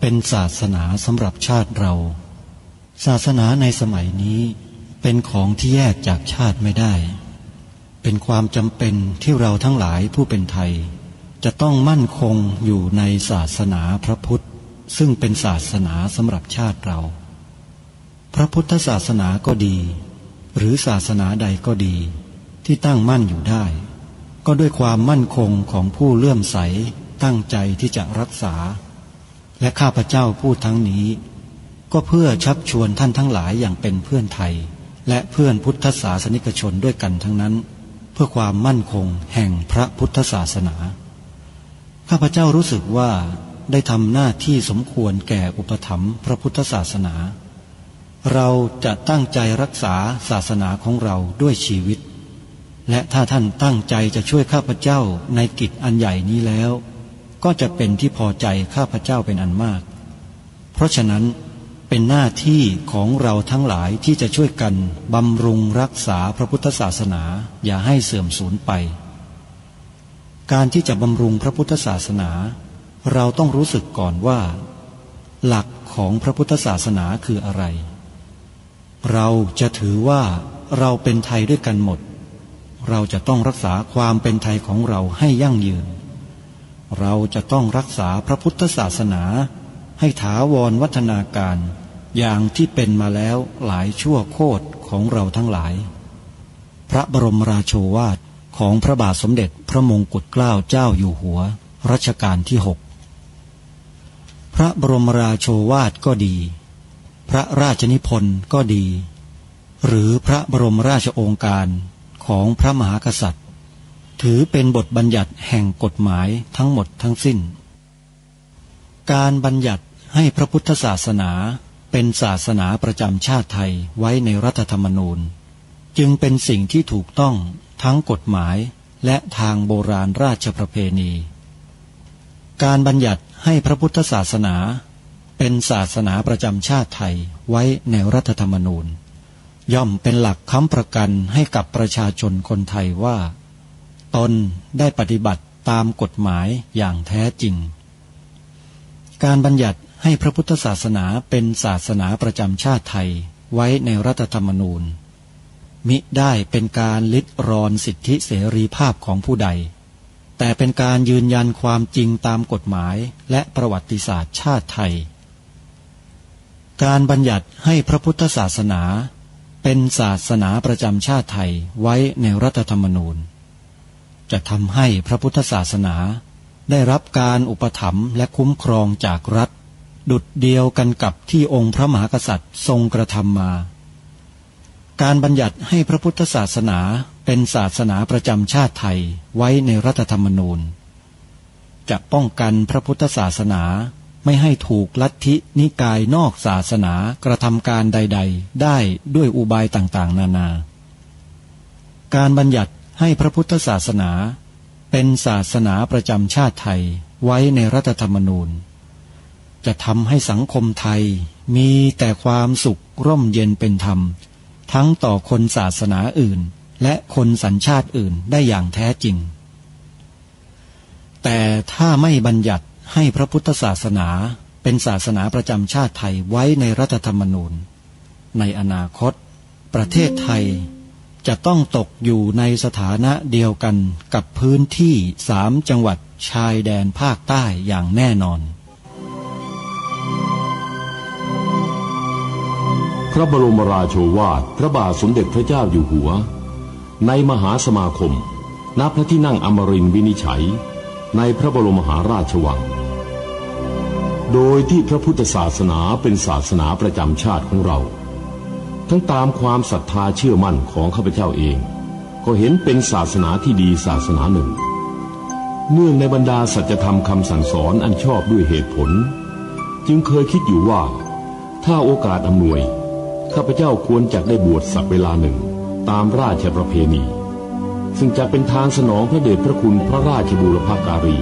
เป็นศาสนาสำหรับชาติเราศาสนาในสมัยนี้เป็นของที่แยกจากชาติไม่ได้เป็นความจำเป็นที่เราทั้งหลายผู้เป็นไทยจะต้องมั่นคงอยู่ในศาสนาพระพุทธซึ่งเป็นศาสนาสำหรับชาติเราพระพุทธศาสนาก็ดีหรือศาสนาใดก็ดีที่ตั้งมั่นอยู่ได้ก็ด้วยความมั่นคงของผู้เลื่อมใสตั้งใจที่จะรักษาและข้าพเจ้าพูดทั้งนี้ก็เพื่อชักชวนท่านทั้งหลายอย่างเป็นเพื่อนไทยและเพื่อนพุทธศาสนิกชนด้วยกันทั้งนั้นเพื่อความมั่นคงแห่งพระพุทธศาสนาข้าพเจ้ารู้สึกว่าได้ทำหน้าที่สมควรแก่อุปถัมภ์พระพุทธศาสนาเราจะตั้งใจรักษาศาสนาของเราด้วยชีวิตและถ้าท่านตั้งใจจะช่วยข้าพเจ้าในกิจอันใหญ่นี้แล้วก็จะเป็นที่พอใจข้าพเจ้าเป็นอันมากเพราะฉะนั้นเป็นหน้าที่ของเราทั้งหลายที่จะช่วยกันบำรุงรักษาพระพุทธศาสนาอย่าให้เสื่อมสูญไปการที่จะบำรุงพระพุทธศาสนาเราต้องรู้สึกก่อนว่าหลักของพระพุทธศาสนาคืออะไรเราจะถือว่าเราเป็นไทยด้วยกันหมดเราจะต้องรักษาความเป็นไทยของเราให้ยั่งยืนเราจะต้องรักษาพระพุทธศาสนาให้ถาวรวัฒนาการอย่างที่เป็นมาแล้วหลายชั่วโคตรของเราทั้งหลายพระบรมราโชวาทของพระบาทสมเด็จพระมงกุฎเกล้าเจ้าอยู่หัวรัชกาลที่6พระบรมราโชวาทก็ดีพระราชนิพนธ์ก็ดีหรือพระบรมราชโองการของพระมหากษัตริย์ถือเป็นบทบัญญัติแห่งกฎหมายทั้งหมดทั้งสิ้นการบัญญัติให้พระพุทธศาสนาเป็นศาสนาประจำชาติไทยไว้ในรัฐธรรมนูญจึงเป็นสิ่งที่ถูกต้องทั้งกฎหมายและทางโบราณราชประเพณีการบัญญัติให้พระพุทธศาสนาเป็นศาสนาประจำชาติไทยไว้ในรัฐธรรมนูญย่อมเป็นหลักค้ำประกันให้กับประชาชนคนไทยว่าตนได้ปฏิบัติตามกฎหมายอย่างแท้จริงการบัญญัติให้พระพุทธศาสนาเป็นศาสนาประจำชาติไทยไว้ในรัฐธรรมนูญมิได้เป็นการลิดรอนสิทธิเสรีภาพของผู้ใดแต่เป็นการยืนยันความจริงตามกฎหมายและประวัติศาสตร์ชาติไทยการบัญญัติให้พระพุทธศาสนาเป็นศาสนาประจำชาติไทยไว้ในรัฐธรรมนูญจะทำให้พระพุทธศาสนาได้รับการอุปถัมภ์และคุ้มครองจากรัฐดุจเดียวกันกับที่องค์พระมหากษัตริย์ทรงกระทำมาการบัญญัติให้พระพุทธศาสนาเป็นศาสนาประจำชาติไทยไว้ในรัฐธรรมนูญจะป้องกันพระพุทธศาสนาไม่ให้ถูกลัทธินิกายนอกศาสนากระทำการใดๆได้ด้วยอุบายต่างๆนานาการบัญญัติให้พระพุทธศาสนาเป็นศาสนาประจำชาติไทยไว้ในรัฐธรรมนูญจะทำให้สังคมไทยมีแต่ความสุขร่มเย็นเป็นธรรมทั้งต่อคนศาสนาอื่นและคนสัญชาติอื่นได้อย่างแท้จริงแต่ถ้าไม่บัญญัติให้พระพุทธศาสนาเป็นศาสนาประจำชาติไทยไว้ในรัฐธรรมนูญในอนาคตประเทศไทยจะต้องตกอยู่ในสถานะเดียวกันกับพื้นที่3 จังหวัดชายแดนภาคใต้อย่างแน่นอนพระบรมราโชวาทพระบาทสมเด็จพระเจ้าอยู่หัวในมหาสมาคมณพระที่นั่งอมรินทร์วินิจฉัยในพระบรมมหาราชวังโดยที่พระพุทธศาสนาเป็นศาสนาประจำชาติของเราทั้งตามความศรัทธาเชื่อมั่นของข้าพเจ้าเองก็เห็นเป็นศาสนาที่ดีศาสนาหนึ่งเนื่องในบรรดาสัจธรรมคำสั่งสอนอันชอบด้วยเหตุผลจึงเคยคิดอยู่ว่าถ้าโอกาสอำนวยข้าพเจ้าควรจะได้บวชสักเวลาหนึ่งตามราชประเพณีซึ่งจะเป็นทางสนองพระเดชพระคุณพระราชบูรพการี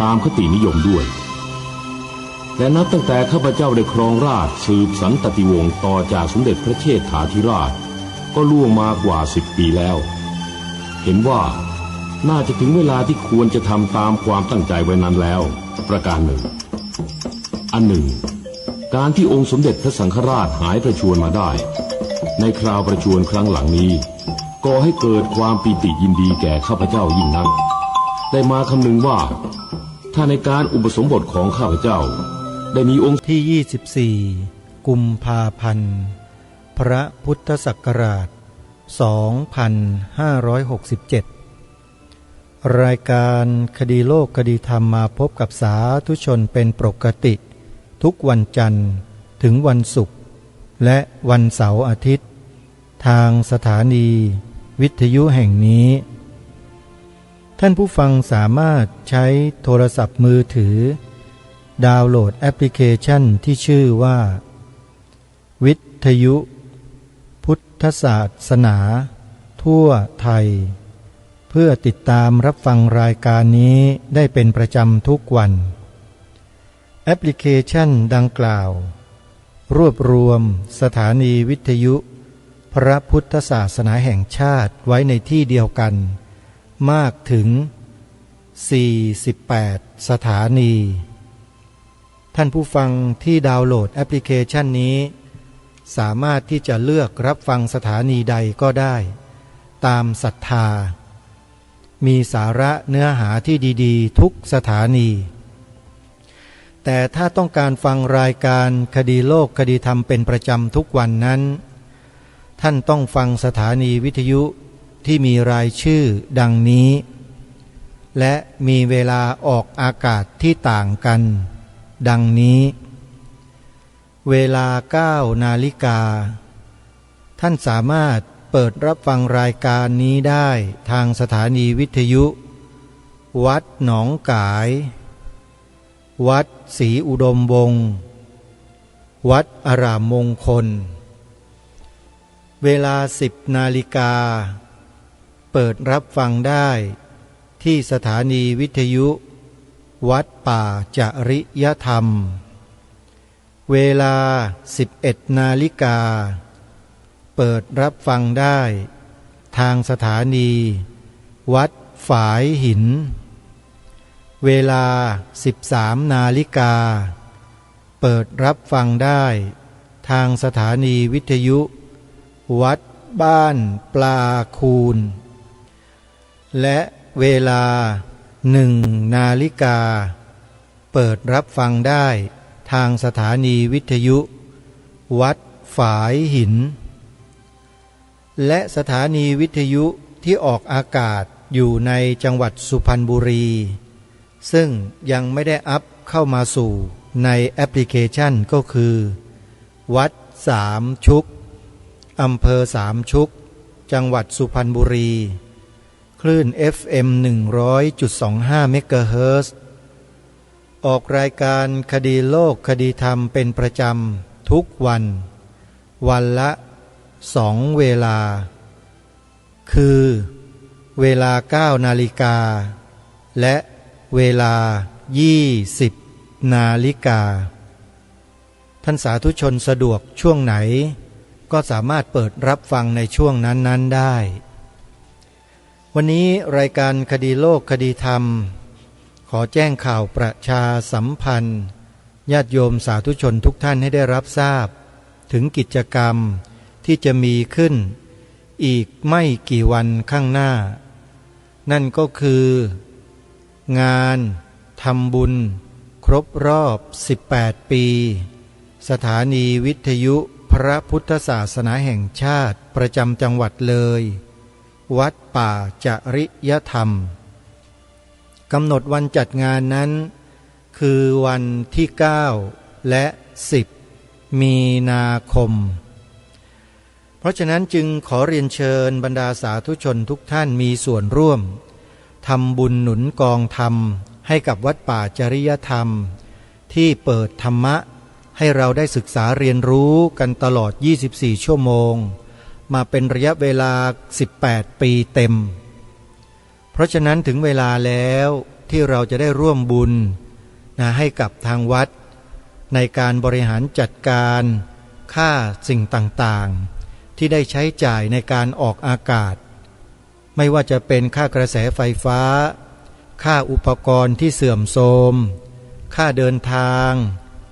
ตามคตินิยมด้วยแต่นับตั้งแต่ข้าพเจ้าได้ครองราชย์สืบสันตติวงศ์ต่อจากสมเด็จพระเชษฐาธิราชก็ล่วงมากว่า10 ปีแล้วเห็นว่าน่าจะถึงเวลาที่ควรจะทำตามความตั้งใจไว้นั้นแล้วประการหนึ่งอัน อันหนึ่งการที่องค์สมเด็จพระสังฆราชหายประชวรมาได้ในคราวประชวรครั้งหลังนี้ก่อให้เกิดความปีติยินดีแก่ข้าพเจ้ายิ่งนักได้มาคำนึงว่าถ้าในการอุปสมบทของข้าพเจ้าได้มีองค์ที่24กุมภาพันธ์พระพุทธศักราช2567รายการคดีโลกคดีธรรมมาพบกับสาธุชนเป็นปกติทุกวันจันทร์ถึงวันศุกร์และวันเสาร์อาทิตย์ทางสถานีวิทยุแห่งนี้ท่านผู้ฟังสามารถใช้โทรศัพท์มือถือดาวน์โหลดแอปพลิเคชันที่ชื่อว่าวิทยุพุทธศาสนาทั่วไทยเพื่อติดตามรับฟังรายการนี้ได้เป็นประจำทุกวันแอปพลิเคชันดังกล่าวรวบรวมสถานีวิทยุพระพุทธศาสนาแห่งชาติไว้ในที่เดียวกันมากถึง48สถานีท่านผู้ฟังที่ดาวน์โหลดแอปพลิเคชันนี้สามารถที่จะเลือกรับฟังสถานีใดก็ได้ตามศรัทธามีสาระเนื้อหาที่ดีๆทุกสถานีแต่ถ้าต้องการฟังรายการคดีโลกคดีธรรมเป็นประจำทุกวันนั้นท่านต้องฟังสถานีวิทยุที่มีรายชื่อดังนี้และมีเวลาออกอากาศที่ต่างกันดังนี้เวลา 9 นาฬิกาท่านสามารถเปิดรับฟังรายการนี้ได้ทางสถานีวิทยุวัดหนองกายวัดศรีอุดมวงศ์วัดอารามมงคลเวลา 10 นาฬิกาเปิดรับฟังได้ที่สถานีวิทยุวัดป่าจริยธรรมเวลา 11 นาฬิกาเปิดรับฟังได้ทางสถานีวัดฝายหินเวลา 13 นาฬิกาเปิดรับฟังได้ทางสถานีวิทยุวัดบ้านปลาคูนและเวลา 1 นาฬิกาเปิดรับฟังได้ทางสถานีวิทยุวัดฝายหินและสถานีวิทยุที่ออกอากาศอยู่ในจังหวัดสุพรรณบุรีซึ่งยังไม่ได้อัพเข้ามาสู่ในแอปพลิเคชันก็คือวัดสามชุกอำเภอสามชุกจังหวัดสุพรรณบุรีคลื่น FM 100.25 เมกะเฮิรตซ์ออกรายการคดีโลกคดีธรรมเป็นประจำทุกวันวันละ2 เวลาคือเวลา 9 นาฬิกาและเวลา 20 นาฬิกาท่านสาธุชนสะดวกช่วงไหนก็สามารถเปิดรับฟังในช่วงนั้นๆได้วันนี้รายการคดีโลกคดีธรรมขอแจ้งข่าวประชาสัมพันธ์ญาติโยมสาธุชนทุกท่านให้ได้รับทราบถึงกิจกรรมที่จะมีขึ้นอีกไม่กี่วันข้างหน้านั่นก็คืองานทำบุญครบรอบ18 ปีสถานีวิทยุพระพุทธศาสนาแห่งชาติประจำจังหวัดเลยวัดป่าจริยธรรมกำหนดวันจัดงานนั้นคือวันที่ 9 และ 10 มีนาคมเพราะฉะนั้นจึงขอเรียนเชิญบรรดาสาธุชนทุกท่านมีส่วนร่วมทำบุญหนุนกองธรรมให้กับวัดป่าจริยธรรมที่เปิดธรรมะให้เราได้ศึกษาเรียนรู้กันตลอด24 ชั่วโมงมาเป็นระยะเวลา18 ปีเต็มเพราะฉะนั้นถึงเวลาแล้วที่เราจะได้ร่วมบุญให้กับทางวัดในการบริหารจัดการค่าสิ่งต่างๆที่ได้ใช้จ่ายในการออกอากาศไม่ว่าจะเป็นค่ากระแสไฟฟ้าค่าอุปกรณ์ที่เสื่อมโทรมค่าเดินทาง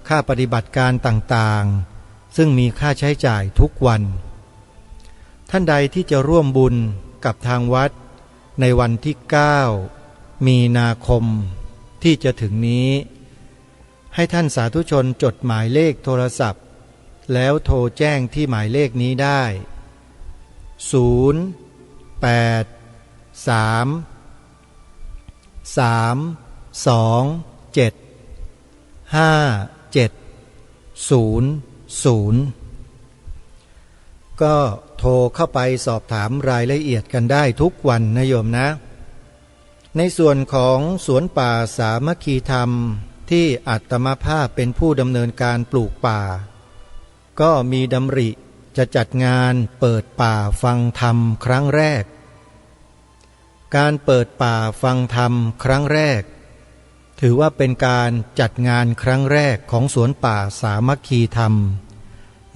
ค่าปฏิบัติการต่างๆซึ่งมีค่าใช้จ่ายทุกวันท่านใดที่จะร่วมบุญกับทางวัดในวันที่9มีนาคมที่จะถึงนี้ให้ท่านสาธุชนจดหมายเลขโทรศัพท์แล้วโทรแจ้งที่หมายเลขนี้ได้083375700ก็โทรเข้าไปสอบถามรายละเอียดกันได้ทุกวันนะโยมนะในส่วนของสวนป่าสามัคคีธรรมที่อาตมาภาพเป็นผู้ดำเนินการปลูกป่าก็มีดำริจะจัดงานเปิดป่าฟังธรรมครั้งแรกการเปิดป่าฟังธรรมครั้งแรกถือว่าเป็นการจัดงานครั้งแรกของสวนป่าสามัคคีธรรม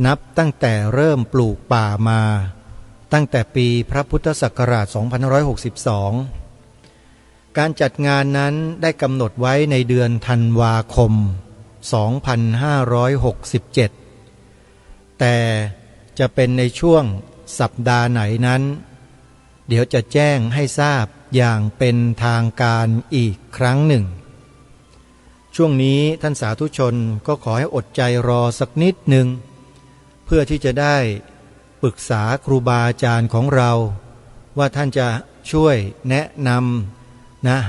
นับตั้งแต่เริ่มปลูกป่ามาตั้งแต่ปีพระพุทธศักราช 2562 การจัดงานนั้นได้กำหนดไว้ในเดือนธันวาคม 2567 แต่จะเป็นในช่วงสัปดาห์ไหนนั้นเดี๋ยวจะแจ้งให้ทราบอย่างเป็นทางการอีกครั้งหนึ่งช่วงนี้ท่านสาธุชนก็ขอให้อดใจรอสักนิดหนึ่งเพื่อที่จะได้ปรึกษาครูบาอาจารย์ของเราว่าท่านจะช่วยแนะนำ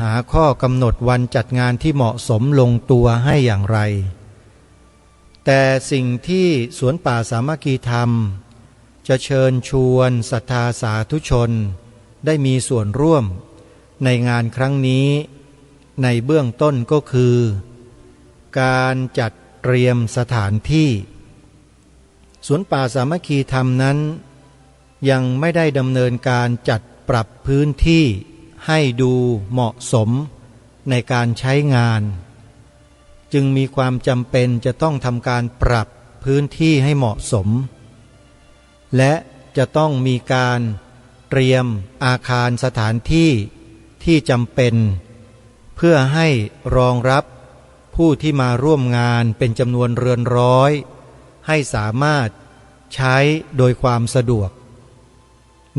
หาข้อกำหนดวันจัดงานที่เหมาะสมลงตัวให้อย่างไรแต่สิ่งที่สวนป่าสามัคคีธรรมจะเชิญชวนศรัทธาสาธุชนได้มีส่วนร่วมในงานครั้งนี้ในเบื้องต้นก็คือการจัดเตรียมสถานที่สวนป่าสามัคคีธรรมนั้นยังไม่ได้ดำเนินการจัดปรับพื้นที่ให้ดูเหมาะสมในการใช้งานจึงมีความจำเป็นจะต้องทำการปรับพื้นที่ให้เหมาะสมและจะต้องมีการเตรียมอาคารสถานที่ที่จำเป็นเพื่อให้รองรับผู้ที่มาร่วมงานเป็นจำนวนเรือนร้อยให้สามารถใช้โดยความสะดวก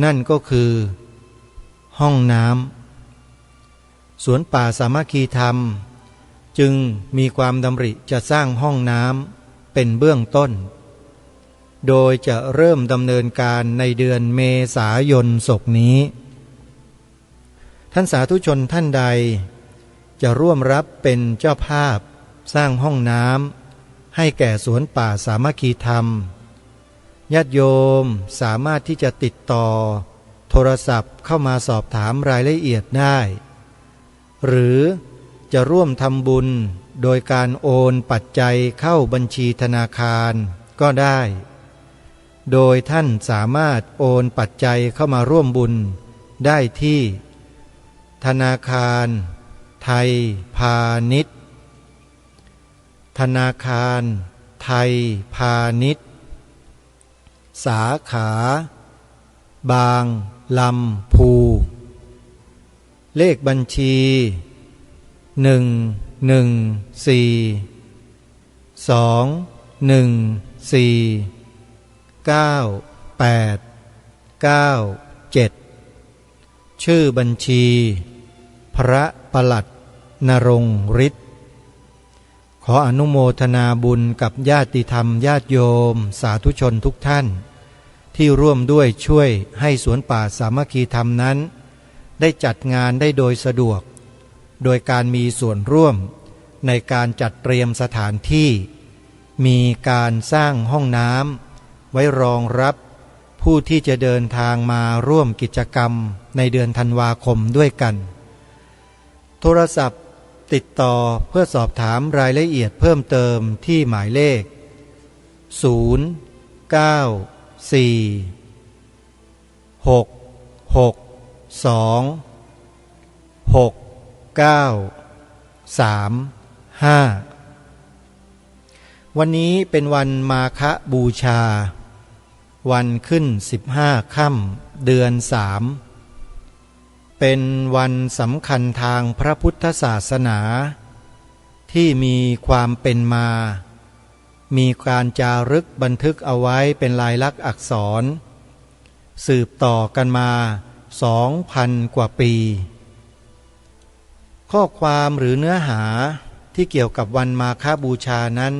นั่นก็คือห้องน้ำสวนป่าสามัคคีธรรมจึงมีความดำริจะสร้างห้องน้ำเป็นเบื้องต้นโดยจะเริ่มดำเนินการในเดือนเมษายนศกนี้ท่านสาธุชนท่านใดจะร่วมรับเป็นเจ้าภาพสร้างห้องน้ำให้แก่สวนป่าสามัคคีธรรมญาติโยมสามารถที่จะติดต่อโทรศัพท์เข้ามาสอบถามรายละเอียดได้หรือจะร่วมทำบุญโดยการโอนปัจจัยเข้าบัญชีธนาคารก็ได้โดยท่านสามารถโอนปัจจัยเข้ามาร่วมบุญได้ที่ธนาคารไทยพาณิชย์ธนาคารไทยพาณิชย์สาขาบางลำพูเลขบัญชี11421429897ชื่อบัญชีพระปลัดนรงค์ฤทธิ์ขออนุโมทนาบุญกับญาติธรรมญาติโยมสาธุชนทุกท่านที่ร่วมด้วยช่วยให้สวนป่าสามัคคีธรรมนั้นได้จัดงานได้โดยสะดวกโดยการมีส่วนร่วมในการจัดเตรียมสถานที่มีการสร้างห้องน้ำไว้รองรับผู้ที่จะเดินทางมาร่วมกิจกรรมในเดือนธันวาคมด้วยกันโทรศัพท์ติดต่อเพื่อสอบถามรายละเอียดเพิ่มเติมที่หมายเลข0940662695วันนี้เป็นวันมาฆบูชาวันขึ้น15 ค่ำเดือน3เป็นวันสำคัญทางพระพุทธศาสนาที่มีความเป็นมา มีการจารึกบันทึกเอาไว้เป็นลายลักษณ์อักษรสืบต่อกันมา 2,000 กว่าปีข้อความหรือเนื้อหาที่เกี่ยวกับวันมาฆบูชานั้น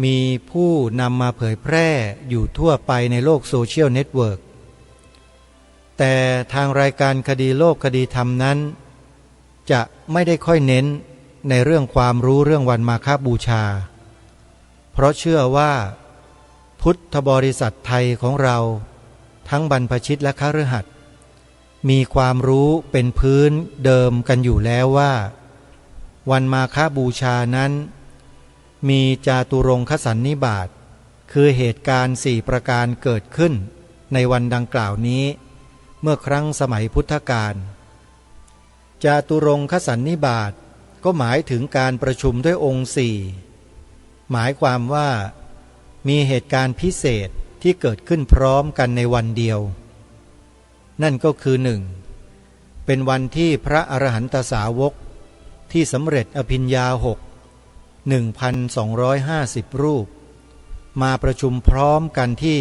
มีผู้นำมาเผยแพร่อยู่ทั่วไปในโลกโซเชียลเน็ตเวิร์กแต่ทางรายการคดีโลกคดีธรรมนั้นจะไม่ได้ค่อยเน้นในเรื่องความรู้เรื่องวันมาฆบูชาเพราะเชื่อว่าพุทธบริษัทไทยของเราทั้งบรรพชิตและคฤหัสถ์มีความรู้เป็นพื้นเดิมกันอยู่แล้วว่าวันมาฆบูชานั้นมีจาตุรงคสันนิบาตคือเหตุการณ์4ประการเกิดขึ้นในวันดังกล่าวนี้เมื่อครั้งสมัยพุทธกาลจาตุรงคสันนิบาตก็หมายถึงการประชุมด้วยองค์4หมายความว่ามีเหตุการณ์พิเศษที่เกิดขึ้นพร้อมกันในวันเดียวนั่นก็คือ1เป็นวันที่พระอรหันตสาวกที่สำเร็จอภิญญา1,250 รูปมาประชุมพร้อมกันที่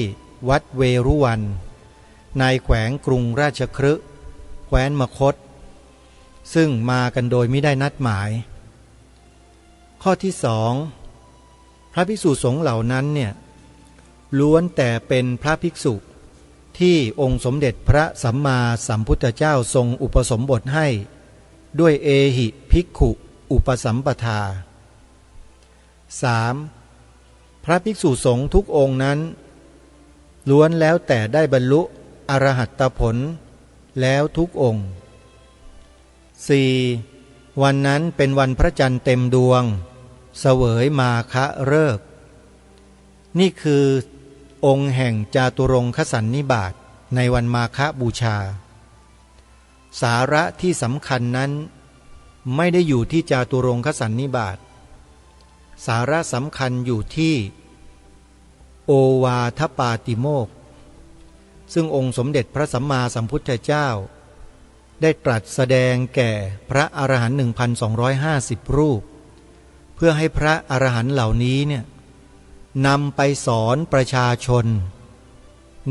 วัดเวรุวันในแขวงกรุงราชคฤห์แคว้นมคธซึ่งมากันโดยไม่ได้นัดหมายข้อที่2พระภิกษุสงฆ์เหล่านั้นเนี่ยล้วนแต่เป็นพระภิกษุที่องค์สมเด็จพระสัมมาสัมพุทธเจ้าทรงอุปสมบทให้ด้วยเอหิภิกขุอุปสัมปทา 3. พระภิกษุสงฆ์ทุกองค์นั้นล้วนแล้วแต่ได้บรรลุอรหัตผลแล้วทุกองค์ 4. วันนั้นเป็นวันพระจันทร์เต็มดวงเสวยมาฆฤกษ์นี่คือองค์แห่งจาตุรงคสันนิบาตในวันมาฆบูชาสาระที่สำคัญนั้นไม่ได้อยู่ที่จาตุรงคสันนิบาตสาระสำคัญอยู่ที่โอวาทปาติโมกข์ซึ่งองค์สมเด็จพระสัมมาสัมพุทธเจ้าได้ตรัสแสดงแก่พระอรหันต์ 1,250 รูปเพื่อให้พระอรหันต์เหล่านี้เนี่ยนำไปสอนประชาชน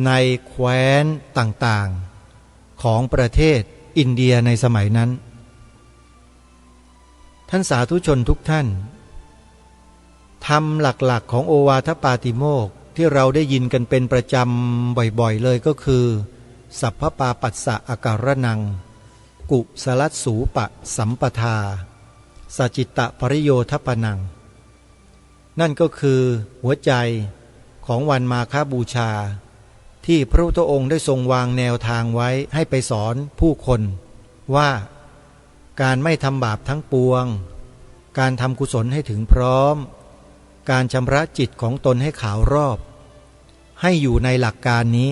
ในแคว้นต่างๆของประเทศอินเดียในสมัยนั้นท่านสาธุชนทุกท่านธรรมหลักๆของโอวาทปาติโมกข์ที่เราได้ยินกันเป็นประจำบ่อยๆเลยก็คือสัพพปาปัสสะอาการนังกุสลัสสูปะสัมปทาสัจจิตะปริโยทปนังนั่นก็คือหัวใจของวันมาฆบูชาที่พระพุทธองค์ได้ทรงวางแนวทางไว้ให้ไปสอนผู้คนว่าการไม่ทำบาปทั้งปวงการทำกุศลให้ถึงพร้อมการชำระจิตของตนให้ขาวรอบให้อยู่ในหลักการนี้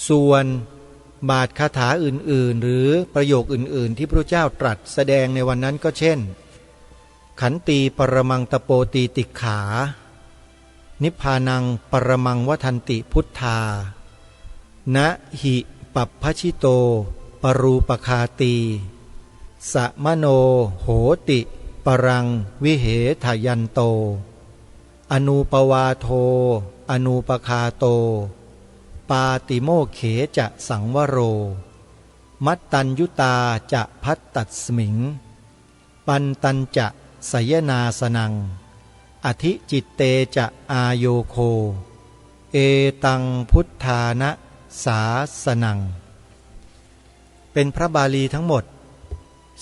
ส่วนบาทคาถาอื่นๆหรือประโยคอื่นๆที่พระเจ้าตรัสแสดงในวันนั้นก็เช่นขันตีปรมังตโปตีติขานิพพานังปรมังวทันติพุทธานะหิปัปพชิโตปรูปคาตีสะมโนโหติปรังวิเหทยันโตอนูปวาโทอนูปคาโตปาติโมเขจะสังวโรมัตตัญยุตาจะพัตตัสมิงปันตัญจะสยนาสนังอธิจิตเตจะอาโยโคเอตังพุทธานะสาสนังเป็นพระบาลีทั้งหมด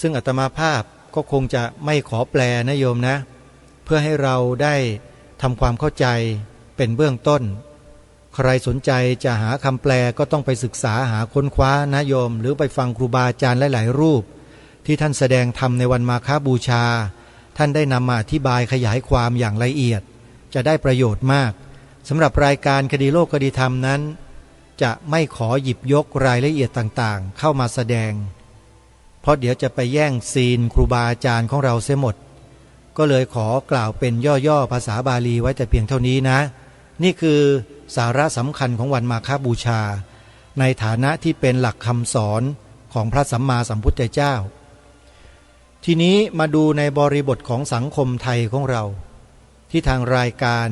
ซึ่งอาตมาภาพก็คงจะไม่ขอแปลนะโยมนะเพื่อให้เราได้ทำความเข้าใจเป็นเบื้องต้นใครสนใจจะหาคำแปลก็ต้องไปศึกษาหาค้นคว้านะโยมหรือไปฟังครูบาอาจารย์หลายๆรูปที่ท่านแสดงธรรมในวันมาฆบูชาท่านได้นำมาอธิบายขยายความอย่างละเอียดจะได้ประโยชน์มากสำหรับรายการคดีโลกคดีธรรมนั้นจะไม่ขอหยิบยกรายละเอียดต่างๆเข้ามาแสดงเพราะเดี๋ยวจะไปแย่งซีนครูบาอาจารย์ของเราเสียหมดก็เลยขอกล่าวเป็นย่อๆภาษาบาลีไว้แต่เพียงเท่านี้นะนี่คือสาระสำคัญของวันมาฆบูชาในฐานะที่เป็นหลักคำสอนของพระสัมมาสัมพุทธเจ้าทีนี้มาดูในบริบทของสังคมไทยของเรา ที่ทางรายการ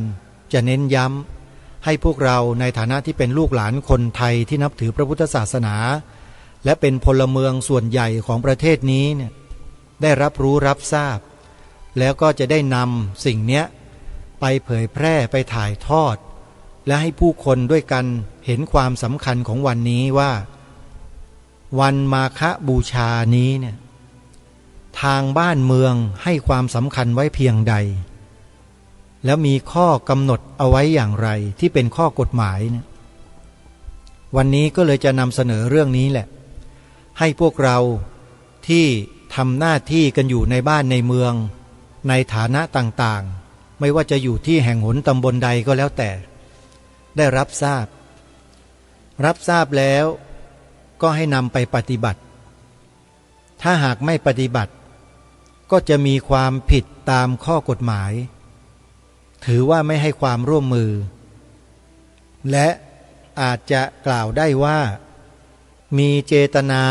จะเน้นย้ำให้พวกเราในฐานะที่เป็นลูกหลานคนไทยที่นับถือพระพุทธศาสนาและเป็นพลเมืองส่วนใหญ่ของประเทศนี้เนี่ยได้รับรู้รับทราบแล้วก็จะได้นำสิ่งเนี้ยไปเผยแพร่ไปถ่ายทอดและให้ผู้คนด้วยกันเห็นความสำคัญของวันนี้ว่าวันมาฆบูชานี้เนี่ยทางบ้านเมืองให้ความสำคัญไว้เพียงใดแล้วมีข้อกำหนดเอาไว้อย่างไรที่เป็นข้อกฎหมายเนี่ยวันนี้ก็เลยจะนำเสนอเรื่องนี้แหละให้พวกเราที่ทำหน้าที่กันอยู่ในบ้านในเมืองในฐานะต่างๆไม่ว่าจะอยู่ที่แห่งหนตำบลใดก็แล้วแต่ได้รับทราบแล้วก็ให้นำไปปฏิบัติถ้าหากไม่ปฏิบัติก็จะมีความผิดตามข้อกฎหมายถือว่าไม่ให้ความร่วมมือและอาจจะกล่าวได้ว่ามีเจตนา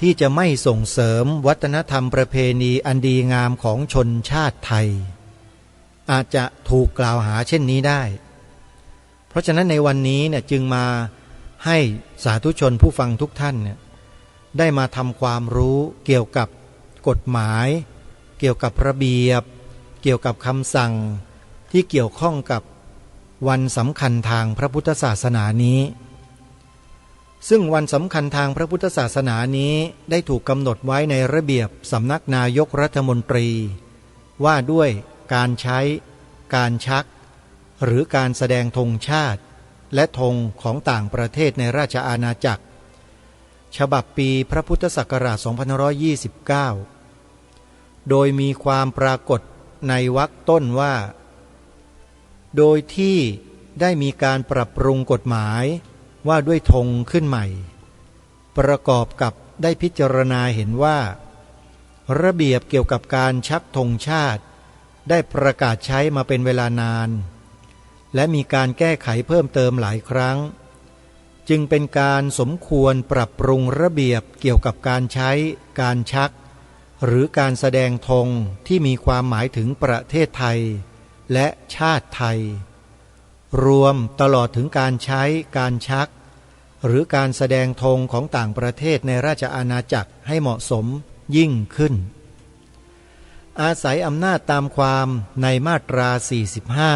ที่จะไม่ส่งเสริมวัฒนธรรมประเพณีอันดีงามของชนชาติไทยอาจจะถูกกล่าวหาเช่นนี้ได้เพราะฉะนั้นในวันนี้เนี่ยจึงมาให้สาธุชนผู้ฟังทุกท่านเนี่ยได้มาทำความรู้เกี่ยวกับกฎหมายเกี่ยวกับระเบียบเกี่ยวกับคำสั่งที่เกี่ยวข้องกับวันสำคัญทางพระพุทธศาสนานี้ซึ่งวันสำคัญทางพระพุทธศาสนานี้ได้ถูกกำหนดไว้ในระเบียบสำนักนายกรัฐมนตรีว่าด้วยการใช้การชักหรือการแสดงธงชาติและธงของต่างประเทศในราชอาณาจักรฉบับปีพระพุทธศักราช 2529 โดยมีความปรากฏในวรรคต้นว่าโดยที่ได้มีการปรับปรุงกฎหมายว่าด้วยธงขึ้นใหม่ประกอบกับได้พิจารณาเห็นว่าระเบียบเกี่ยวกับการชักธงชาติได้ประกาศใช้มาเป็นเวลานานและมีการแก้ไขเพิ่มเติมหลายครั้งจึงเป็นการสมควรปรับปรุงระเบียบเกี่ยวกับการใช้การชักหรือการแสดงธงที่มีความหมายถึงประเทศไทยและชาติไทยรวมตลอดถึงการใช้การชักหรือการแสดงธงของต่างประเทศในราชอาณาจักรให้เหมาะสมยิ่งขึ้นอาศัยอำนาจตามความในมาตรา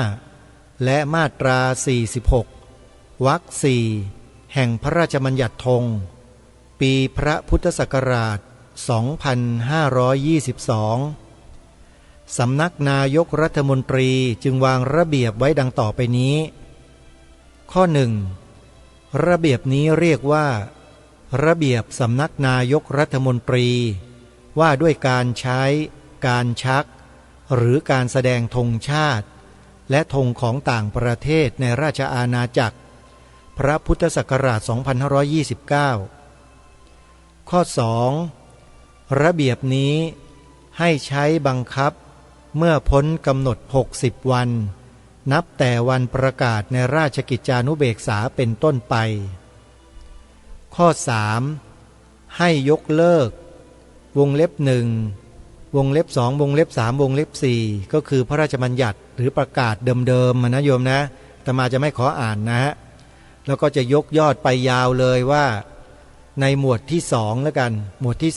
45 และมาตรา 46 วรรค 4 แห่งพระราชบัญญัติธงปีพระพุทธศักราช 2522 สำนักนายกรัฐมนตรีจึงวางระเบียบไว้ดังต่อไปนี้ ข้อ 1. ระเบียบนี้เรียกว่าระเบียบสำนักนายกรัฐมนตรีว่าด้วยการใช้การชักหรือการแสดงธงชาติและธงของต่างประเทศในราชอาณาจักรพระพุทธศักราช 2529 ข้อ 2. ระเบียบนี้ให้ใช้บังคับเมื่อพ้นกำหนด60 วันนับแต่วันประกาศในราชกิจจานุเบกษาเป็นต้นไปข้อ 3. ให้ยกเลิกวงเล็บ 1 วงเล็บ 2 วงเล็บ 3 วงเล็บ 4 ก็คือพระราชบัญญัติหรือประกาศเดิมๆนะโยมนะแต่มาจะไม่ขออ่านนะฮะแล้วก็จะยกยอดไปยาวเลยว่าในหมวดที่2แล้วกันหมวดที่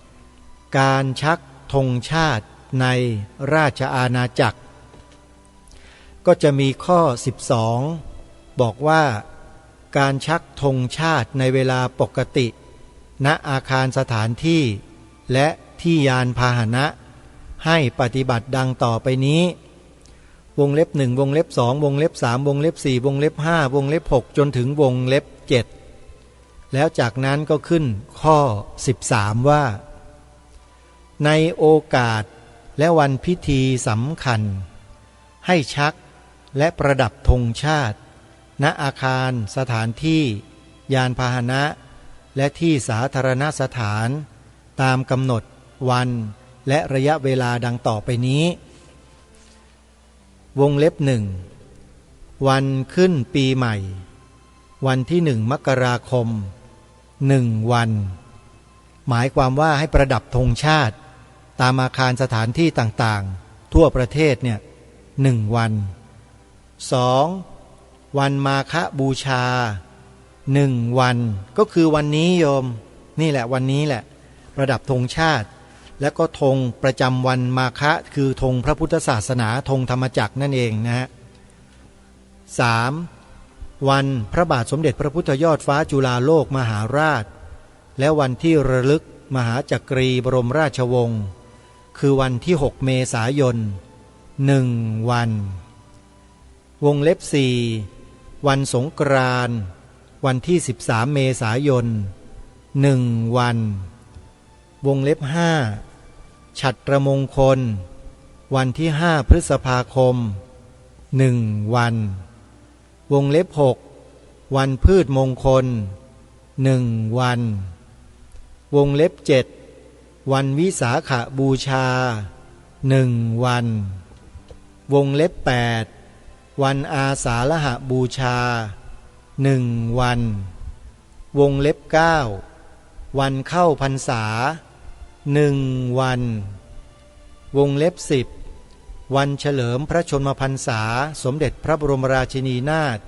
2การชักธงชาติในราชอาณาจักรก็จะมีข้อ 12 บอกว่าการชักธงชาติในเวลาปกติณอาคารสถานที่และที่ยานพาหนะให้ปฏิบัติดังต่อไปนี้วงเล็บ 1 วงเล็บ 2 วงเล็บ 3 วงเล็บ 4 วงเล็บ 5 วงเล็บ 6 จนถึงวงเล็บ 7 แล้วจากนั้นก็ขึ้นข้อ 13 ว่าในโอกาสและวันพิธีสำคัญให้ชักและประดับธงชาติณอาคารสถานที่ยานพาหนะและที่สาธารณสถานตามกำหนดวันและระยะเวลาดังต่อไปนี้วงเล็บ 1 วันขึ้นปีใหม่วันที่ 1 มกราคม1 วันหมายความว่าให้ประดับธงชาติตามอาคารสถานที่ต่างๆทั่วประเทศเนี่ย 1 วัน 2. วันมาฆบูชา1 วันก็คือวันนี้โยมนี่แหละวันนี้แหละประดับธงชาติและก็ธงประจำวันมาฆคือธงพระพุทธศาสนาธงธรรมจักรนั่นเองนะฮะ 3. วันพระบาทสมเด็จพระพุทธยอดฟ้าจุฬาโลกมหาราชและวันที่ระลึกมหาจักรีบรมราชวงศ์คือวันที่6 เมษายน1 วันวงเล็บ 4. วันสงกรานต์วันที่13 เมษายน1 วันวงเล็บ 5. ฉัตรมงคลวันที่5 พฤษภาคม1 วันวงเล็บ 6. วันพืชมงคล1 วันวงเล็บ 7. วันวิสาขบูชา1 วันวงเล็บ 8. วันอาสาฬหบูชา1 วันวงเล็บ 9. วันเข้าพรรษา1 วันวงเล็บ 10. วันเฉลิมพระชนมพรรษาสมเด็จพระบรมราชินีนาถ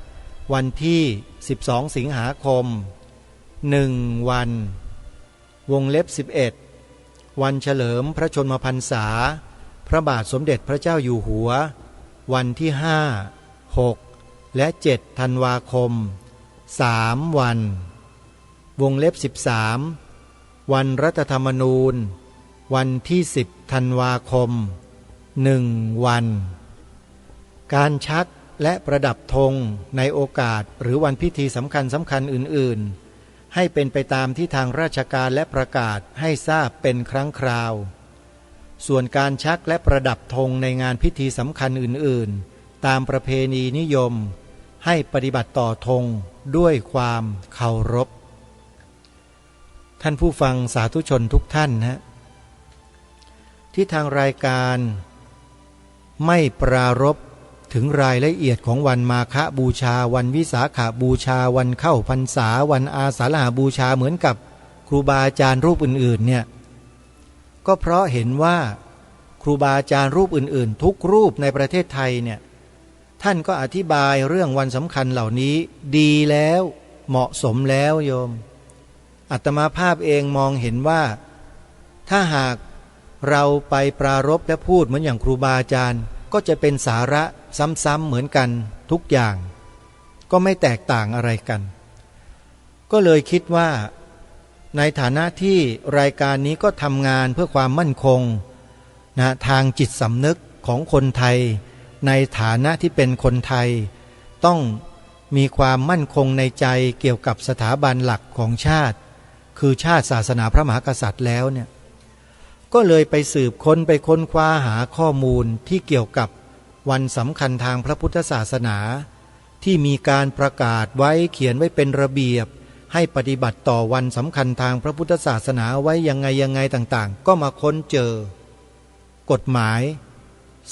วันที่12 สิงหาคม1 วันวงเล็บ 11. วันเฉลิมพระชนมพรรษาพระบาทสมเด็จพระเจ้าอยู่หัววันที่5 6 และ7 ธันวาคม3 วันวงเล็บ 13. วันรัฐธรรมนูญวันที่10 ธันวาคม1 วันการชักและประดับธงในโอกาสหรือวันพิธีสำคัญอื่นๆให้เป็นไปตามที่ทางราชการและประกาศให้ทราบเป็นครั้งคราวส่วนการชักและประดับธงในงานพิธีสำคัญอื่นๆตามประเพณีนิยมให้ปฏิบัติต่อธงด้วยความเคารพท่านผู้ฟังสาธุชนทุกท่านนะที่ทางรายการไม่ปรารภถึงรายละเอียดของวันมาฆบูชาวันวิสาขบูชาวันเข้าพรรษาวันอาสาฬหบูชาเหมือนกับครูบาอาจารย์รูปอื่นๆเนี่ยก็เพราะเห็นว่าครูบาอาจารย์รูปอื่นๆทุกรูปในประเทศไทยเนี่ยท่านก็อธิบายเรื่องวันสำคัญเหล่านี้ดีแล้วเหมาะสมแล้วโยมอาตมาภาพเองมองเห็นว่าถ้าหากเราไปปรารภและพูดเหมือนอย่างครูบาอาจารย์ก็จะเป็นสาระซ้ำๆเหมือนกันทุกอย่างก็ไม่แตกต่างอะไรกันก็เลยคิดว่าในฐานะที่รายการนี้ก็ทำงานเพื่อความมั่นคงนะทางจิตสำนึกของคนไทยในฐานะที่เป็นคนไทยต้องมีความมั่นคงในใจเกี่ยวกับสถาบันหลักของชาติคือชาติศาสนาพระมหากษัตริย์แล้วเนี่ยก็เลยไปสืบค้นไปค้นคว้าหาข้อมูลที่เกี่ยวกับวันสำคัญทางพระพุทธศาสนาที่มีการประกาศไว้เขียนไว้เป็นระเบียบให้ปฏิบัติต่อวันสำคัญทางพระพุทธศาสนาไว้ยังไงต่างๆก็มาค้นเจอกฎหมาย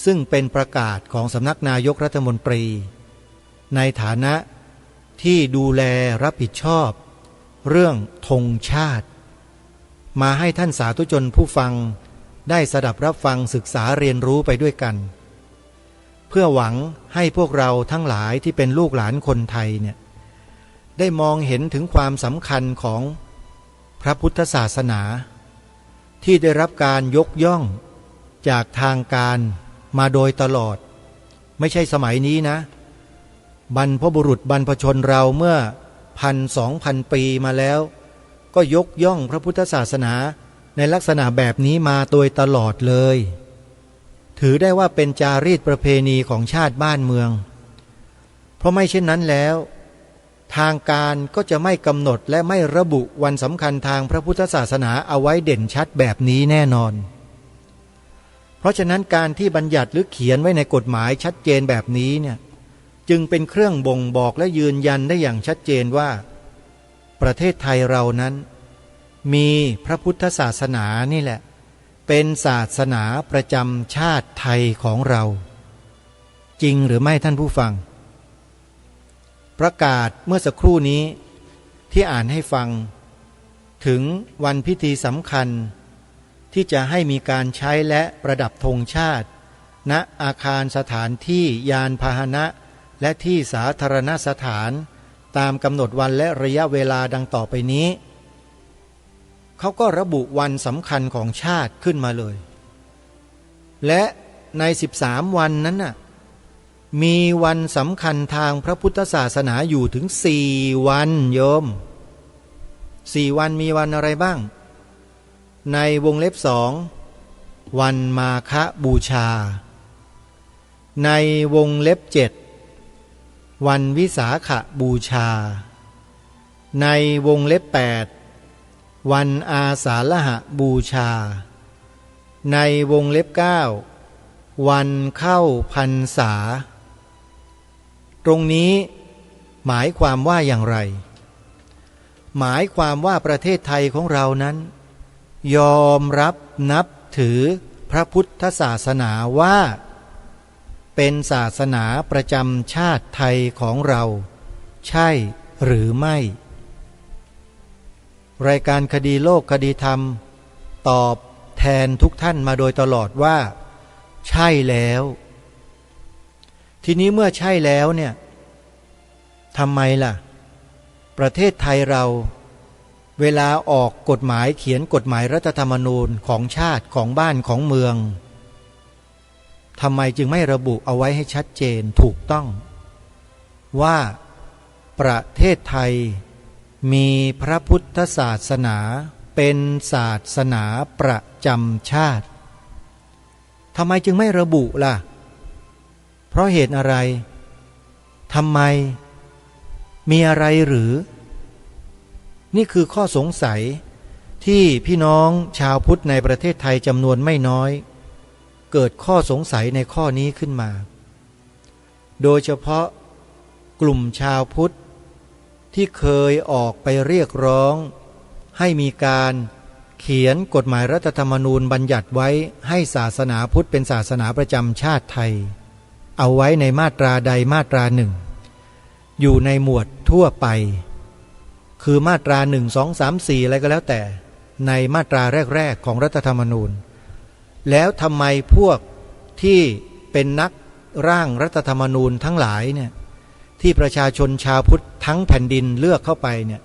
ซึ่งเป็นประกาศของสำนักนายกรัฐมนตรีในฐานะที่ดูแลรับผิดชอบเรื่องธงชาติมาให้ท่านสาธุชนผู้ฟังได้สดับรับฟังศึกษาเรียนรู้ไปด้วยกันเพื่อหวังให้พวกเราทั้งหลายที่เป็นลูกหลานคนไทยเนี่ยได้มองเห็นถึงความสำคัญของพระพุทธศาสนาที่ได้รับการยกย่องจากทางการมาโดยตลอดไม่ใช่สมัยนี้นะบรรพบุรุษบรรพชนเราเมื่อ1,000-2,000 ปีมาแล้วก็ยกย่องพระพุทธศาสนาในลักษณะแบบนี้มาโดยตลอดเลยถือได้ว่าเป็นจารีตประเพณีของชาติบ้านเมืองเพราะไม่เช่นนั้นแล้วทางการก็จะไม่กำหนดและไม่ระบุวันสำคัญทางพระพุทธศาสนาเอาไว้เด่นชัดแบบนี้แน่นอนเพราะฉะนั้นการที่บัญญัติหรือเขียนไว้ในกฎหมายชัดเจนแบบนี้เนี่ยจึงเป็นเครื่องบ่งบอกและยืนยันได้อย่างชัดเจนว่าประเทศไทยเรานั้นมีพระพุทธศาสนานี่แหละเป็นศาสนาประจำชาติไทยของเราจริงหรือไม่ท่านผู้ฟังประกาศเมื่อสักครู่นี้ที่อ่านให้ฟังถึงวันพิธีสำคัญที่จะให้มีการใช้และประดับธงชาติ ณอาคารสถานที่ยานพาหนะและที่สาธารณสถานตามกำหนดวันและระยะเวลาดังต่อไปนี้เขาก็ระบุวันสำคัญของชาติขึ้นมาเลยและใน13วันนั้นน่ะมีวันสำคัญทางพระพุทธศาสนาอยู่ถึง4วันโยม4วันมีวันอะไรบ้างในวงเล็บ2วันมาฆบูชาในวงเล็บ7วันวิสาขบูชาในวงเล็บ8วันอาสาฬหบูชาในวงเล็บ9วันเข้าพรรษาตรงนี้หมายความว่าอย่างไรหมายความว่าประเทศไทยของเรานั้นยอมรับนับถือพระพุทธศาสนาว่าเป็นศาสนาประจำชาติไทยของเราใช่หรือไม่รายการคดีโลกคดีธรรมตอบแทนทุกท่านมาโดยตลอดว่าใช่แล้วทีนี้เมื่อใช่แล้วเนี่ยทำไมล่ะประเทศไทยเราเวลาออกกฎหมายเขียนกฎหมายรัฐธรรมนูญของชาติของบ้านของเมืองทำไมจึงไม่ระบุเอาไว้ให้ชัดเจนถูกต้องว่าประเทศไทยมีพระพุทธศาสนาเป็นศาสนาประจำชาติทำไมจึงไม่ระบุล่ะเพราะเหตุอะไรทำไมมีอะไรหรือนี่คือข้อสงสัยที่พี่น้องชาวพุทธในประเทศไทยจำนวนไม่น้อยเกิดข้อสงสัยในข้อนี้ขึ้นมาโดยเฉพาะกลุ่มชาวพุทธที่เคยออกไปเรียกร้องให้มีการเขียนกฎหมายรัฐธรรมนูญบัญญัติไว้ให้ศาสนาพุทธเป็นศาสนาประจำชาติไทยเอาไว้ในมาตราใดมาตราหนึ่งอยู่ในหมวดทั่วไปคือมาตรา1 2 3 4อะไรก็แล้วแต่ในมาตราแรกๆของรัฐธรรมนูญแล้วทำไมพวกที่เป็นนักร่างรัฐธรรมนูญทั้งหลายเนี่ยที่ประชาชนชาวพุทธทั้งแผ่นดินเลือกเข้าไปเนี่ย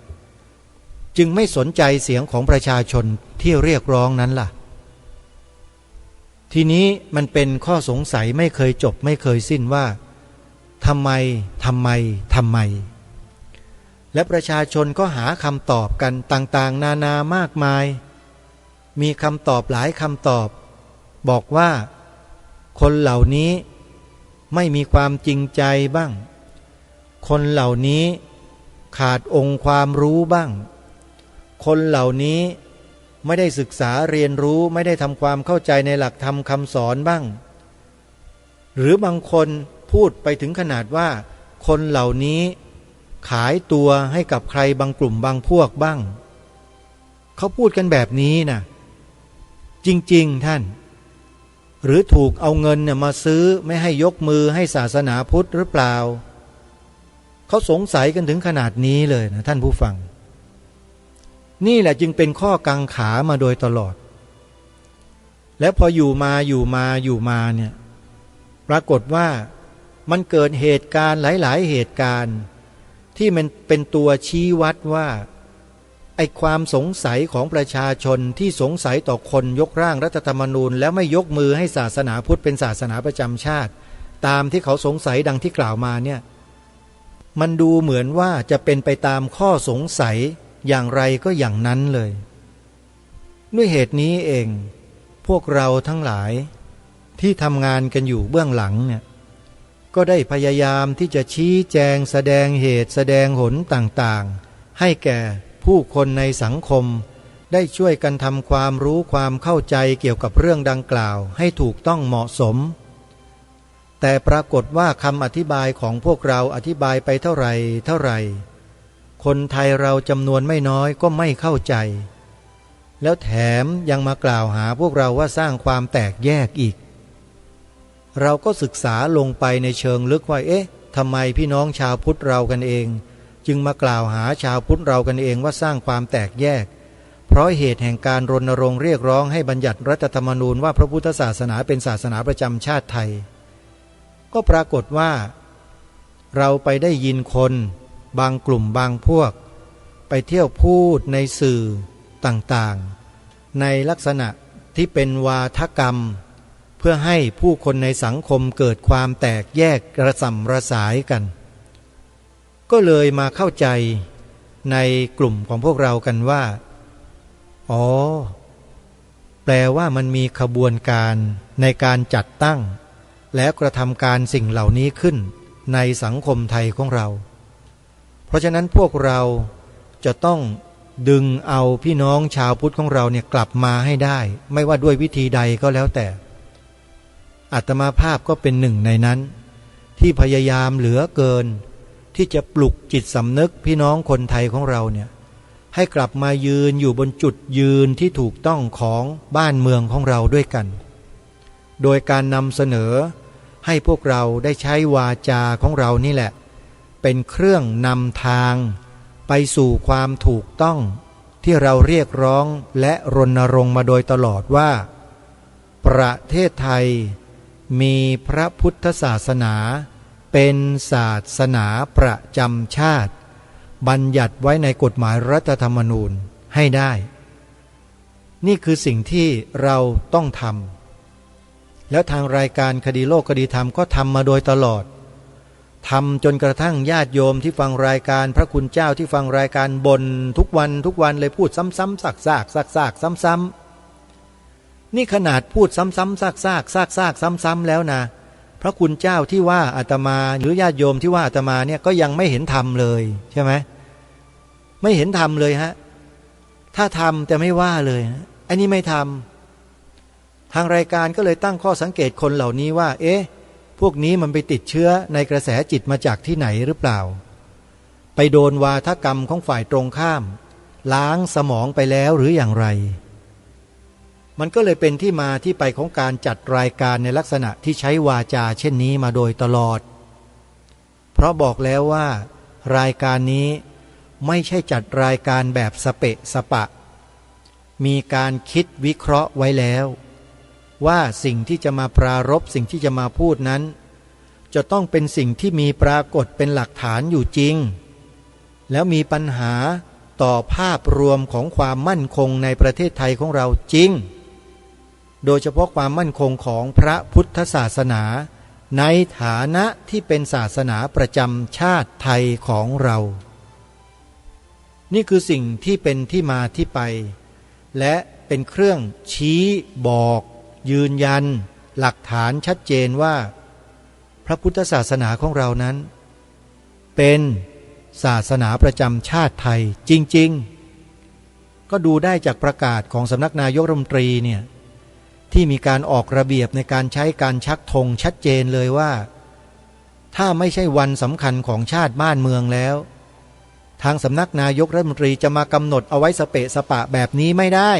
จึงไม่สนใจเสียงของประชาชนที่เรียกร้องนั้นล่ะทีนี้มันเป็นข้อสงสัยไม่เคยจบไม่เคยสิ้นว่าทำไมและประชาชนก็หาคำตอบกันต่างๆนานามากมายมีคำตอบหลายคำตอบบอกว่าคนเหล่านี้ไม่มีความจริงใจบ้างคนเหล่านี้ขาดองค์ความรู้บ้างคนเหล่านี้ไม่ได้ศึกษาเรียนรู้ไม่ได้ทำความเข้าใจในหลักธรรมคำสอนบ้างหรือบางคนพูดไปถึงขนาดว่าคนเหล่านี้ขายตัวให้กับใครบางกลุ่มบางพวกบ้างเขาพูดกันแบบนี้นะจริงๆท่านหรือถูกเอาเงินเนี่ยมาซื้อไม่ให้ยกมือให้ศาสนาพุทธหรือเปล่าเขาสงสัยกันถึงขนาดนี้เลยนะท่านผู้ฟังนี่แหละจึงเป็นข้อกังขามาโดยตลอดและพออยู่มาเนี่ยปรากฏว่ามันเกิดเหตุการณ์หลายๆเหตุการณ์ที่มันเป็นตัวชี้วัดว่าไอ้ความสงสัยของประชาชนที่สงสัยต่อคนยกร่างรัฐธรรมนูญแล้วไม่ยกมือให้ศาสนาพุทธเป็นศาสนาประจำชาติตามที่เขาสงสัยดังที่กล่าวมาเนี่ยมันดูเหมือนว่าจะเป็นไปตามข้อสงสัยอย่างไรก็อย่างนั้นเลยด้วยเหตุนี้เองพวกเราทั้งหลายที่ทำงานกันอยู่เบื้องหลังเนี่ยก็ได้พยายามที่จะชี้แจงแสดงเหตุแสดงหนต่างๆให้แก่ผู้คนในสังคมได้ช่วยกันทำความรู้ความเข้าใจเกี่ยวกับเรื่องดังกล่าวให้ถูกต้องเหมาะสมแต่ปรากฏว่าคำอธิบายของพวกเราอธิบายไปเท่าไหร่คนไทยเราจำนวนไม่น้อยก็ไม่เข้าใจแล้วแถมยังมากล่าวหาพวกเราว่าสร้างความแตกแยกอีกเราก็ศึกษาลงไปในเชิงลึกว่าทำไมพี่น้องชาวพุทธเรากันเองจึงมากล่าวหาชาวพุทธเรากันเองว่าสร้างความแตกแยก เพราะเหตุแห่งการรณรงค์เรียกร้องให้บัญญัติรัฐธรรมนูญว่าพระพุทธศาสนาเป็นศาสนาประจำชาติไทยก็ปรากฏว่าเราไปได้ยินคนบางกลุ่มบางพวกไปเที่ยวพูดในสื่อต่างๆในลักษณะที่เป็นวาทกรรมเพื่อให้ผู้คนในสังคมเกิดความแตกแยกระส่ำระสายกันก็เลยมาเข้าใจในกลุ่มของพวกเรากันว่าอ๋อแปลว่ามันมีขบวนการในการจัดตั้งและกระทำการสิ่งเหล่านี้ขึ้นในสังคมไทยของเราเพราะฉะนั้นพวกเราจะต้องดึงเอาพี่น้องชาวพุทธของเราเนี่ยกลับมาให้ได้ไม่ว่าด้วยวิธีใดก็แล้วแต่อาตมาภาพก็เป็นหนึ่งในนั้นที่พยายามเหลือเกินที่จะปลุกจิตสำนึกพี่น้องคนไทยของเราเนี่ยให้กลับมายืนอยู่บนจุดยืนที่ถูกต้องของบ้านเมืองของเราด้วยกันโดยการนำเสนอให้พวกเราได้ใช้วาจาของเรานี่แหละเป็นเครื่องนำทางไปสู่ความถูกต้องที่เราเรียกร้องและรณรงค์มาโดยตลอดว่าประเทศไทยมีพระพุทธศาสนาเป็นศาสนาประจำชาติบัญญัติไว้ในกฎหมายรัฐธรรมนูญให้ได้นี่คือสิ่งที่เราต้องทำแล้วทางรายการคดีโลกคดีธรรมก็ทำมาโดยตลอดทำจนกระทั่งญาติโยมที่ฟังรายการพระคุณเจ้าที่ฟังรายการบ่นทุกวันเลยพูดซ้ำๆซากๆซ้ำๆนี่ขนาดพูดซ้ำๆซากๆซ้ำๆแล้วนะพระคุณเจ้าที่ว่าอาตมาหรือญาติโยมที่ว่าอาตมาเนี่ยก็ยังไม่เห็นธรรมเลยใช่ไหมไม่เห็นธรรมเลยฮะถ้าทำแต่ไม่ว่าเลยอันนี้ไม่ทำทางรายการก็เลยตั้งข้อสังเกตคนเหล่านี้ว่าเอ๊ะพวกนี้มันไปติดเชื้อในกระแสจิตมาจากที่ไหนหรือเปล่าไปโดนวาทกรรมของฝ่ายตรงข้ามล้างสมองไปแล้วหรืออย่างไรมันก็เลยเป็นที่มาที่ไปของการจัดรายการในลักษณะที่ใช้วาจาเช่นนี้มาโดยตลอดเพราะบอกแล้วว่ารายการนี้ไม่ใช่จัดรายการแบบสเปะสปะมีการคิดวิเคราะห์ไว้แล้วว่าสิ่งที่จะมาปรารภสิ่งที่จะมาพูดนั้นจะต้องเป็นสิ่งที่มีปรากฏเป็นหลักฐานอยู่จริงแล้วมีปัญหาต่อภาพรวมของความมั่นคงในประเทศไทยของเราจริงโดยเฉพาะความมั่นคงของพระพุทธศาสนาในฐานะที่เป็นศาสนาประจำชาติไทยของเรานี่คือสิ่งที่เป็นที่มาที่ไปและเป็นเครื่องชี้บอกยืนยันหลักฐานชัดเจนว่าพระพุทธศาสนาของเรานั้นเป็นศาสนาประจำชาติไทยจริงๆก็ดูได้จากประกาศของสำนักนายกรัฐมนตรีเนี่ยที่มีการออกระเบียบในการใช้การชักธงชัดเจนเลยว่าถ้าไม่ใช่วันสำคัญของชาติบ้านเมืองแล้วทางสำนักนายกรัฐมนตรีจะมากำหนดเอาไว้สเปะสปะแบบนี้ไม่ได้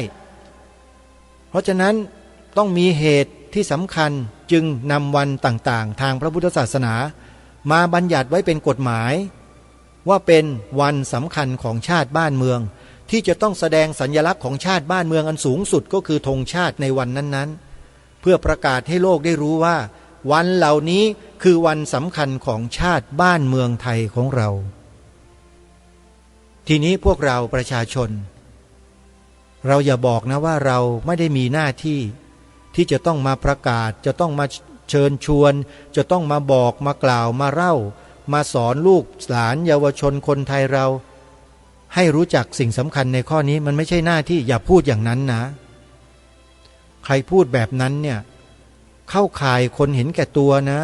เพราะฉะนั้นต้องมีเหตุที่สำคัญจึงนำวันต่างๆทางพระพุทธศาสนามาบัญญัติไว้เป็นกฎหมายว่าเป็นวันสำคัญของชาติบ้านเมืองที่จะต้องแสดงสัญลักษณ์ของชาติบ้านเมืองอันสูงสุดก็คือธงชาติในวันนั้นๆเพื่อประกาศให้โลกได้รู้ว่าวันเหล่านี้คือวันสำคัญของชาติบ้านเมืองไทยของเราทีนี้พวกเราประชาชนเราอย่าบอกนะว่าเราไม่ได้มีหน้าที่ที่จะต้องมาประกาศจะต้องมาเชิญชวนจะต้องมาบอกมากล่าวมาเล่ามาสอนลูกหลานเยาวชนคนไทยเราให้รู้จักสิ่งสำคัญในข้อนี้มันไม่ใช่หน้าที่อย่าพูดอย่างนั้นนะใครพูดแบบนั้นเนี่ยเข้าข่ายคนเห็นแก่ตัวนะ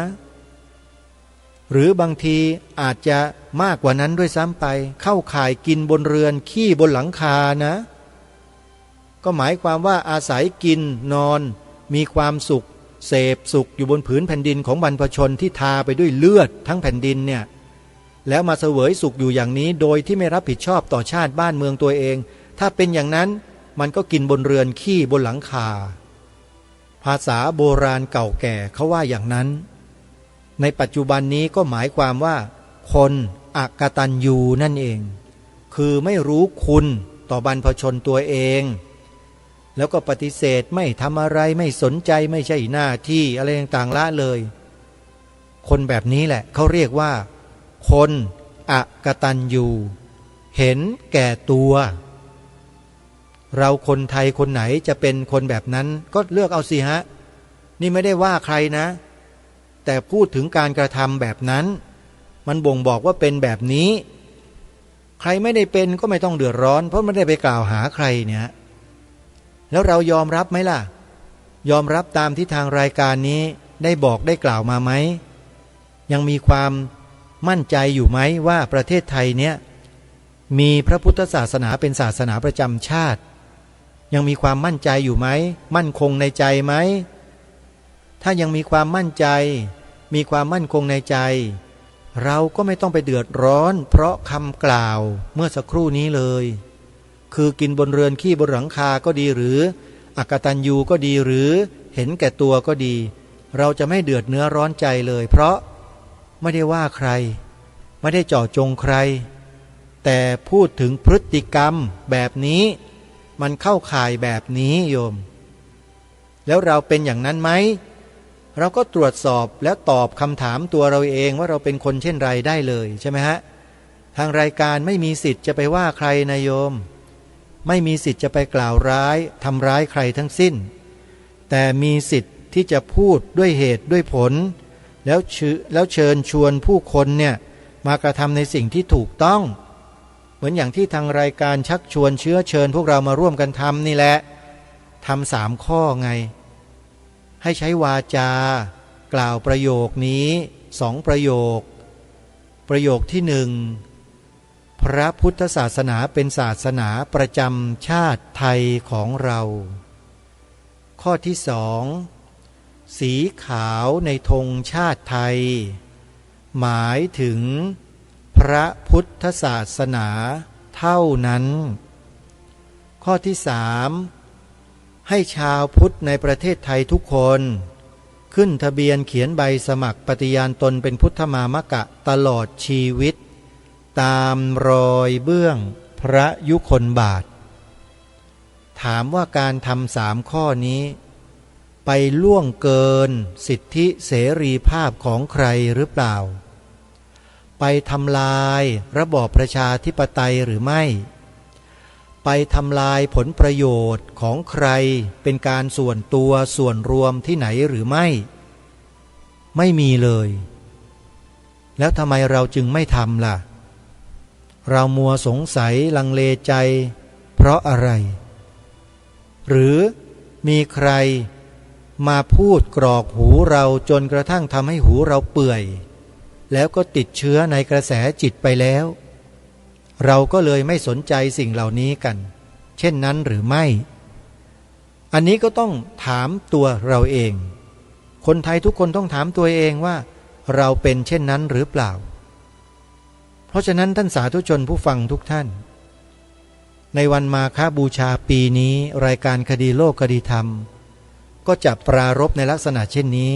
หรือบางทีอาจจะมากกว่านั้นด้วยซ้ำไปเข้าข่ายกินบนเรือนขี้บนหลังคานะก็หมายความว่าอาศัยกินนอนมีความสุขเสพสุขอยู่บนผืนแผ่นดินของบรรพชนที่ทาไปด้วยเลือดทั้งแผ่นดินเนี่ยแล้วมาเสวยสุขอยู่อย่างนี้โดยที่ไม่รับผิดชอบต่อชาติบ้านเมืองตัวเองถ้าเป็นอย่างนั้นมันก็กินบนเรือนขี้บนหลังคาภาษาโบราณเก่าแก่เขาว่าอย่างนั้นในปัจจุบันนี้ก็หมายความว่าคนอกตัญญูนั่นเองคือไม่รู้คุณ ต่อบรรพชนตัวเองแล้วก็ปฏิเสธไม่ทำอะไรไม่สนใจไม่ใช่หน้าที่อะไรต่างๆละเลยคนแบบนี้แหละเขาเรียกว่าคนอกตัญญูเห็นแก่ตัวเราคนไทยคนไหนจะเป็นคนแบบนั้นก็เลือกเอาสิฮะนี่ไม่ได้ว่าใครนะแต่พูดถึงการกระทำแบบนั้นมันบ่งบอกว่าเป็นแบบนี้ใครไม่ได้เป็นก็ไม่ต้องเดือดร้อนเพราะไม่ได้ไปกล่าวหาใครเนี่ยแล้วเรายอมรับไหมล่ะยอมรับตามที่ทางรายการนี้ได้บอกได้กล่าวมาไหมยังมีความมั่นใจอยู่ไหมว่าประเทศไทยเนี่ยมีพระพุทธศาสนาเป็นศาสนาประจำชาติยังมีความมั่นใจอยู่ไหมมั่นคงในใจไหมถ้ายังมีความมั่นใจมีความมั่นคงในใจเราก็ไม่ต้องไปเดือดร้อนเพราะคำกล่าวเมื่อสักครู่นี้เลยคือกินบนเรือนขี้บนหลังคาก็ดีหรืออกตัญญูก็ดีหรือเห็นแก่ตัวก็ดีเราจะไม่เดือดเนื้อร้อนใจเลยเพราะไม่ได้ว่าใครไม่ได้เจาะจงใครแต่พูดถึงพฤติกรรมแบบนี้มันเข้าข่ายแบบนี้โยมแล้วเราเป็นอย่างนั้นไหมเราก็ตรวจสอบและตอบคำถามตัวเราเองว่าเราเป็นคนเช่นไรได้เลยใช่ไหมฮะทางรายการไม่มีสิทธิ์จะไปว่าใครนะโยมไม่มีสิทธิ์จะไปกล่าวร้ายทำร้ายใครทั้งสิ้นแต่มีสิทธิ์ที่จะพูดด้วยเหตุด้วยผลแล้วเชิญชวนผู้คนเนี่ยมากระทำในสิ่งที่ถูกต้องเหมือนอย่างที่ทางรายการชักชวนเชื้อเชิญพวกเรามาร่วมกันทำนี่แหละทำ3 ข้อไงให้ใช้วาจากล่าวประโยคนี้2 ประโยคประโยคที่1พระพุทธศาสนาเป็นศาสนาประจำชาติไทยของเราข้อที่2สีขาวในธงชาติไทยหมายถึงพระพุทธศาสนาเท่านั้นข้อที่3ให้ชาวพุทธในประเทศไทยทุกคนขึ้นทะเบียนเขียนใบสมัครปฏิญาณตนเป็นพุทธมามกะตลอดชีวิตตามรอยเบื้องพระยุคลบาทถามว่าการทำ3 ข้อนี้ไปล่วงเกินสิทธิเสรีภาพของใครหรือเปล่าไปทำลายระบอบประชาธิปไตยหรือไม่ไปทำลายผลประโยชน์ของใครเป็นการส่วนตัวส่วนรวมที่ไหนหรือไม่มีเลยแล้วทำไมเราจึงไม่ทำล่ะเรามัวสงสัยลังเลใจเพราะอะไรหรือมีใครมาพูดกรอกหูเราจนกระทั่งทำให้หูเราเปื่อยแล้วก็ติดเชื้อในกระแสจิตไปแล้วเราก็เลยไม่สนใจสิ่งเหล่านี้กันเช่นนั้นหรือไม่อันนี้ก็ต้องถามตัวเราเองคนไทยทุกคนต้องถามตัวเองว่าเราเป็นเช่นนั้นหรือเปล่าเพราะฉะนั้นท่านสาธุชนผู้ฟังทุกท่านในวันมาฆบูชาปีนี้รายการคดีโลกคดีธรรมก็จะปรารภในลักษณะเช่นนี้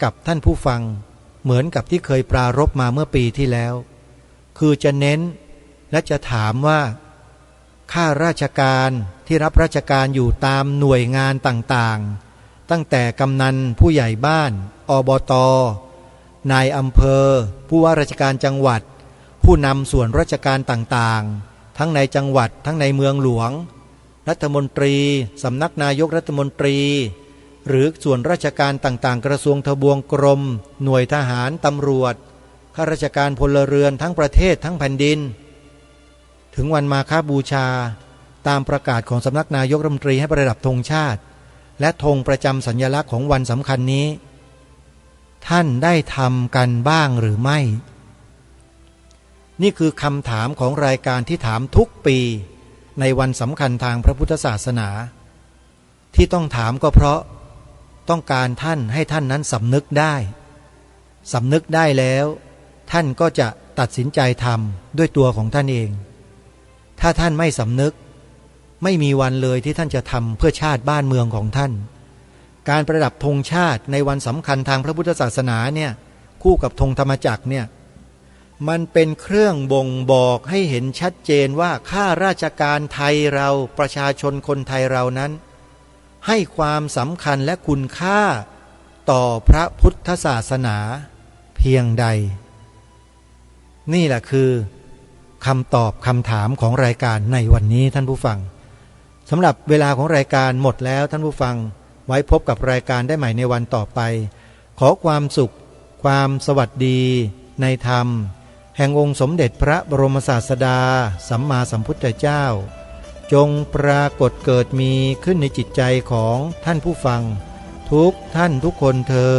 กับท่านผู้ฟังเหมือนกับที่เคยปรารภมาเมื่อปีที่แล้วคือจะเน้นและจะถามว่าข้าราชการที่รับราชการอยู่ตามหน่วยงานต่างๆตั้งแต่กำนันผู้ใหญ่บ้านอบต.นายอำเภอผู้ว่าราชการจังหวัดผู้นำส่วนราชการต่างๆทั้งในจังหวัดทั้งในเมืองหลวงรัฐมนตรีสำนักนายกรัฐมนตรีหรือส่วนราชการต่างๆกระทรวงทบวงกรมหน่วยทหารตำรวจข้าราชการพลเรือนทั้งประเทศทั้งแผ่นดินถึงวันมาฆบูชาตามประกาศของสำนักนายกรัฐมนตรีให้ประดับธงชาติและธงประจำสัญลักษณ์ของวันสำคัญนี้ท่านได้ทำกันบ้างหรือไม่นี่คือคำถามของรายการที่ถามทุกปีในวันสำคัญทางพระพุทธศาสนาที่ต้องถามก็เพราะต้องการท่านให้ท่านนั้นสำนึกได้แล้วท่านก็จะตัดสินใจทำด้วยตัวของท่านเองถ้าท่านไม่สำนึกไม่มีวันเลยที่ท่านจะทำเพื่อชาติบ้านเมืองของท่านการประดับธงชาติในวันสำคัญทางพระพุทธศาสนาเนี่ยคู่กับธงธรรมจักรเนี่ย มันเป็นเครื่องบ่งบอกให้เห็นชัดเจนว่าข้าราชการไทยเราประชาชนคนไทยเรานั้นให้ความสำคัญและคุณค่าต่อพระพุทธศาสนาเพียงใดนี่แหละคือคำตอบคำถามของรายการในวันนี้ท่านผู้ฟังสำหรับเวลาของรายการหมดแล้วท่านผู้ฟังไว้พบกับรายการได้ใหม่ในวันต่อไปขอความสุขความสวัสดีในธรรมแห่งองค์สมเด็จพระบรมศาสดาสัมมาสัมพุทธเจ้าจงปรากฏเกิดมีขึ้นในจิตใจของท่านผู้ฟังทุกท่านทุกคนเทอญ